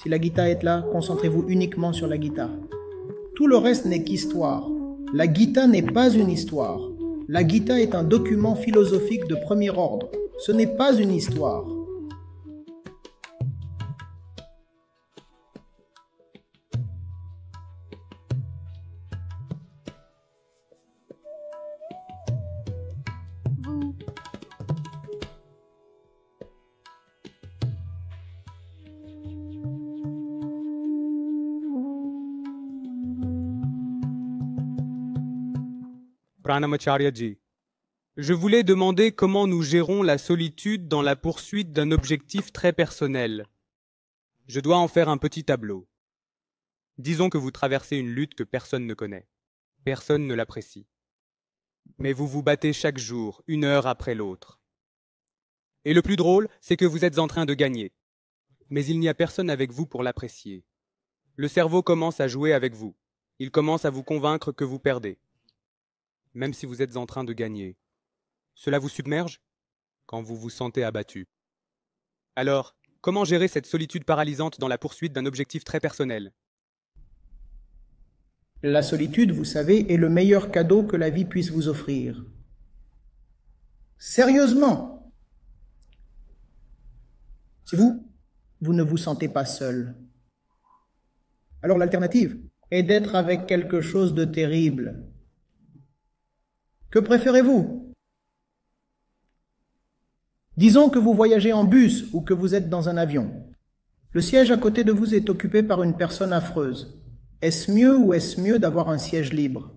Si la guitare est là, concentrez-vous uniquement sur la guitare. Tout le reste n'est qu'histoire. La guitare n'est pas une histoire. La guitare est un document philosophique de premier ordre. Ce n'est pas une histoire. Pranamacharya ji, je voulais demander comment nous gérons la solitude dans la poursuite d'un objectif très personnel. Je dois en faire un petit tableau. Disons que vous traversez une lutte que personne ne connaît. Personne ne l'apprécie. Mais vous vous battez chaque jour, une heure après l'autre. Et le plus drôle, c'est que vous êtes en train de gagner. Mais il n'y a personne avec vous pour l'apprécier. Le cerveau commence à jouer avec vous. Il commence à vous convaincre que vous perdez. Même si vous êtes en train de gagner. Cela vous submerge quand vous vous sentez abattu. Alors, comment gérer cette solitude paralysante dans la poursuite d'un objectif très personnel? La solitude, vous savez, est le meilleur cadeau que la vie puisse vous offrir. Sérieusement, si vous ne vous sentez pas seul, alors l'alternative est d'être avec quelque chose de terrible. Que préférez-vous? Disons que vous voyagez en bus ou que vous êtes dans un avion. Le siège à côté de vous est occupé par une personne affreuse. Est-ce mieux ou est-ce mieux d'avoir un siège libre?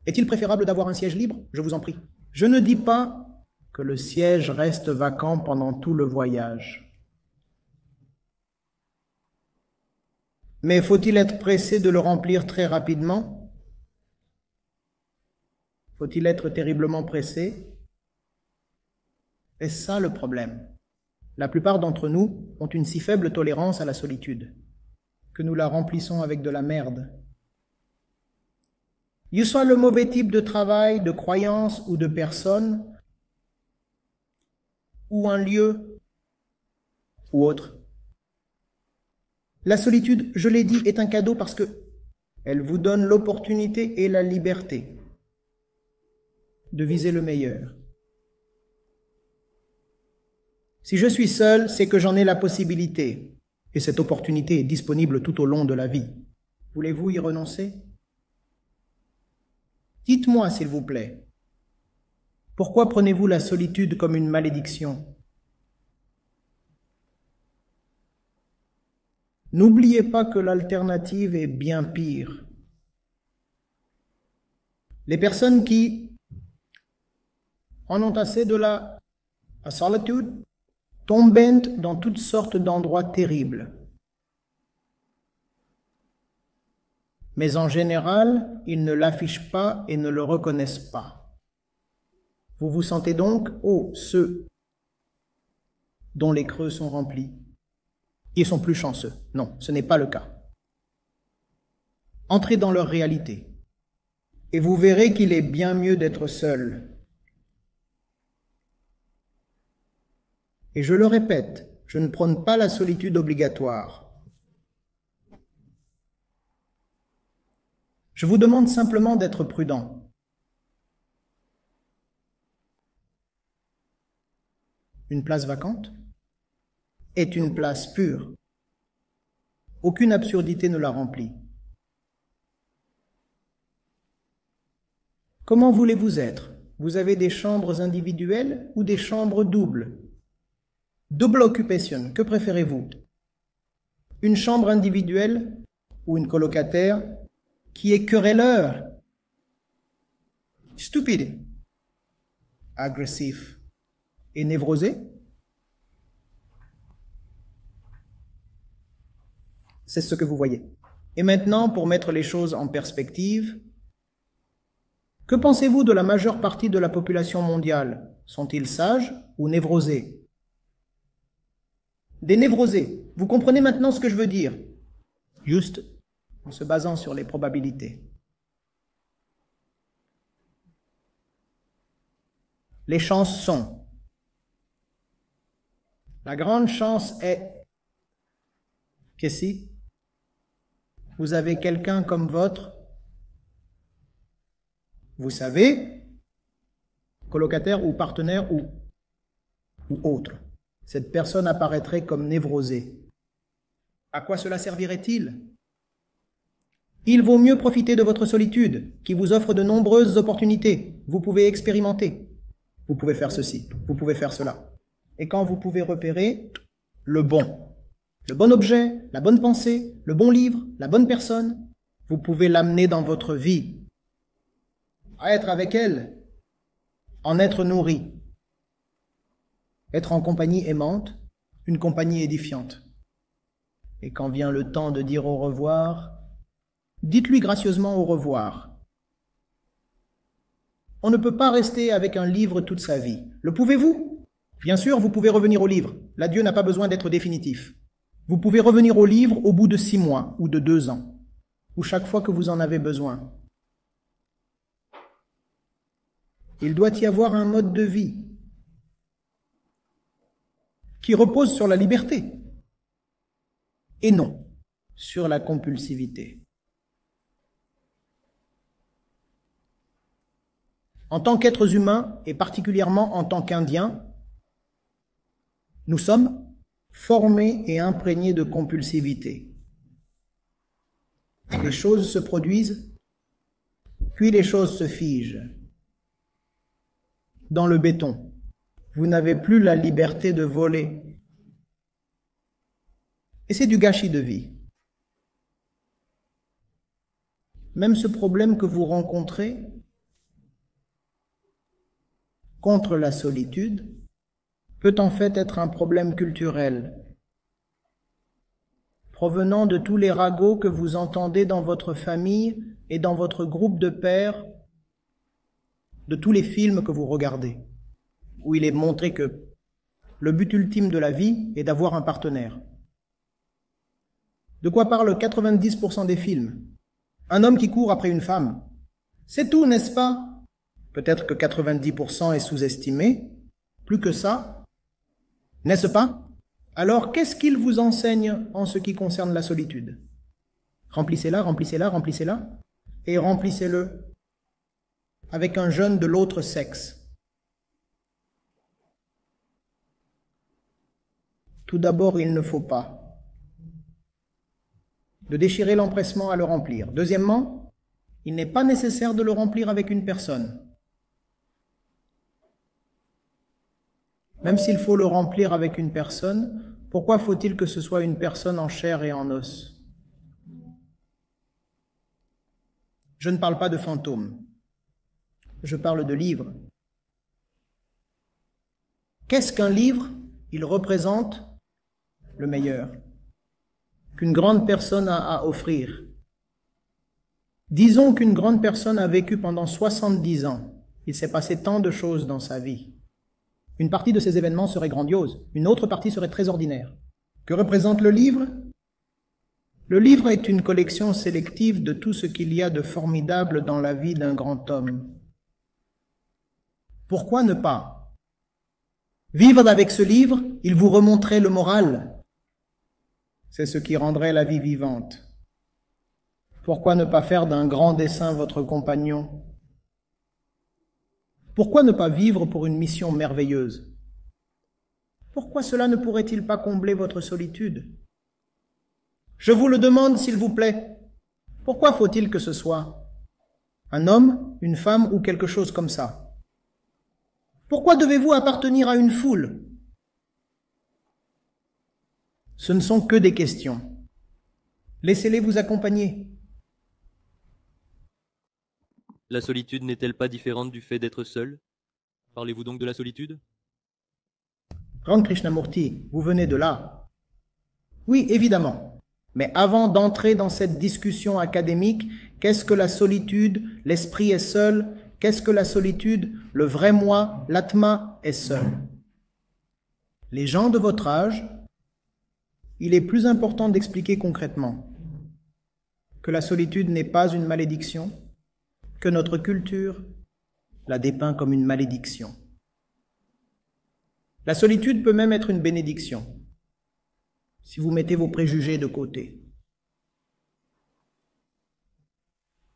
Est-il préférable d'avoir un siège libre? Je vous en prie. Je ne dis pas que le siège reste vacant pendant tout le voyage. Mais faut-il être pressé de le remplir très rapidement? Faut-il être terriblement pressé? Est-ce ça le problème? La plupart d'entre nous ont une si faible tolérance à la solitude que nous la remplissons avec de la merde. Il soit le mauvais type de travail, de croyance ou de personne, ou un lieu, ou autre. La solitude, je l'ai dit, est un cadeau parce que elle vous donne l'opportunité et la liberté de viser le meilleur. Si je suis seul, c'est que j'en ai la possibilité, et cette opportunité est disponible tout au long de la vie. Voulez-vous y renoncer? Dites-moi, s'il vous plaît, pourquoi prenez-vous la solitude comme une malédiction? N'oubliez pas que l'alternative est bien pire. Les personnes qui en ont assez de la solitude tombent dans toutes sortes d'endroits terribles. Mais en général, ils ne l'affichent pas et ne le reconnaissent pas. Vous vous sentez donc, oh, ceux dont les creux sont remplis. Ils sont plus chanceux. Non, ce n'est pas le cas. Entrez dans leur réalité et vous verrez qu'il est bien mieux d'être seul. Et je le répète, je ne prône pas la solitude obligatoire. Je vous demande simplement d'être prudent. Une place vacante est une place pure. Aucune absurdité ne la remplit. Comment voulez-vous être? Vous avez des chambres individuelles ou des chambres doubles? Double occupation, que préférez-vous? Une chambre individuelle ou une colocataire qui est querelleur, stupide, agressif et névrosé? C'est ce que vous voyez. Et maintenant, pour mettre les choses en perspective, que pensez-vous de la majeure partie de la population mondiale? Sont-ils sages ou névrosés? Des névrosés. Vous comprenez maintenant ce que je veux dire? Juste en se basant sur les probabilités. Les chances sont: La grande chance est que si vous avez quelqu'un comme votre, vous savez, colocataire ou partenaire ou autre, cette personne apparaîtrait comme névrosée. À quoi cela servirait-il? Il vaut mieux profiter de votre solitude, qui vous offre de nombreuses opportunités. Vous pouvez expérimenter. Vous pouvez faire ceci, vous pouvez faire cela. Et quand vous pouvez repérer le bon objet, la bonne pensée, le bon livre, la bonne personne, vous pouvez l'amener dans votre vie, à être avec elle, en être nourri, être en compagnie aimante, une compagnie édifiante. Et quand vient le temps de dire au revoir, dites-lui gracieusement au revoir. On ne peut pas rester avec un livre toute sa vie. Le pouvez-vous? Bien sûr, vous pouvez revenir au livre. L'adieu n'a pas besoin d'être définitif. Vous pouvez revenir au livre au bout de 6 mois ou de 2 ans, ou chaque fois que vous en avez besoin. Il doit y avoir un mode de vie qui repose sur la liberté et non sur la compulsivité. En tant qu'êtres humains, et particulièrement en tant qu'Indiens, nous sommes formés et imprégnés de compulsivité. Les choses se produisent, puis les choses se figent. Dans le béton, vous n'avez plus la liberté de voler. Et c'est du gâchis de vie. Même ce problème que vous rencontrez contre la solitude peut en fait être un problème culturel, provenant de tous les ragots que vous entendez dans votre famille et dans votre groupe de pairs, de tous les films que vous regardez, où il est montré que le but ultime de la vie est d'avoir un partenaire. De quoi parlent 90% des films? Un homme qui court après une femme. C'est tout, n'est-ce pas? Peut-être que 90% est sous-estimé, plus que ça, n'est-ce pas? Alors, qu'est-ce qu'il vous enseigne en ce qui concerne la solitude? Remplissez-la, remplissez-la, remplissez-la, et remplissez-le avec un jeune de l'autre sexe. Tout d'abord, il ne faut pas de déchirer l'empressement à le remplir. Deuxièmement, il n'est pas nécessaire de le remplir avec une personne. Même s'il faut le remplir avec une personne, pourquoi faut-il que ce soit une personne en chair et en os? Je ne parle pas de fantômes, je parle de livres. Qu'est-ce qu'un livre? Il représente le meilleur qu'une grande personne a à offrir. Disons qu'une grande personne a vécu pendant 70 ans. Il s'est passé tant de choses dans sa vie. Une partie de ces événements serait grandiose, une autre partie serait très ordinaire. Que représente le livre? Le livre est une collection sélective de tout ce qu'il y a de formidable dans la vie d'un grand homme. Pourquoi ne pas vivre avec ce livre? Il vous remonterait le moral. C'est ce qui rendrait la vie vivante. Pourquoi ne pas faire d'un grand dessein votre compagnon? Pourquoi ne pas vivre pour une mission merveilleuse? Pourquoi cela ne pourrait-il pas combler votre solitude? Je vous le demande, s'il vous plaît. Pourquoi faut-il que ce soit un homme, une femme ou quelque chose comme ça? Pourquoi devez-vous appartenir à une foule? Ce ne sont que des questions. Laissez-les vous accompagner. La solitude n'est-elle pas différente du fait d'être seul? Parlez-vous donc de la solitude? Ram Krishnamurti, vous venez de là. Oui, évidemment. Mais avant d'entrer dans cette discussion académique, qu'est-ce que la solitude? L'esprit est seul. Qu'est-ce que la solitude? Le vrai moi, l'atma, est seul. Les gens de votre âge, il est plus important d'expliquer concrètement que la solitude n'est pas une malédiction, que notre culture la dépeint comme une malédiction. La solitude peut même être une bénédiction, si vous mettez vos préjugés de côté.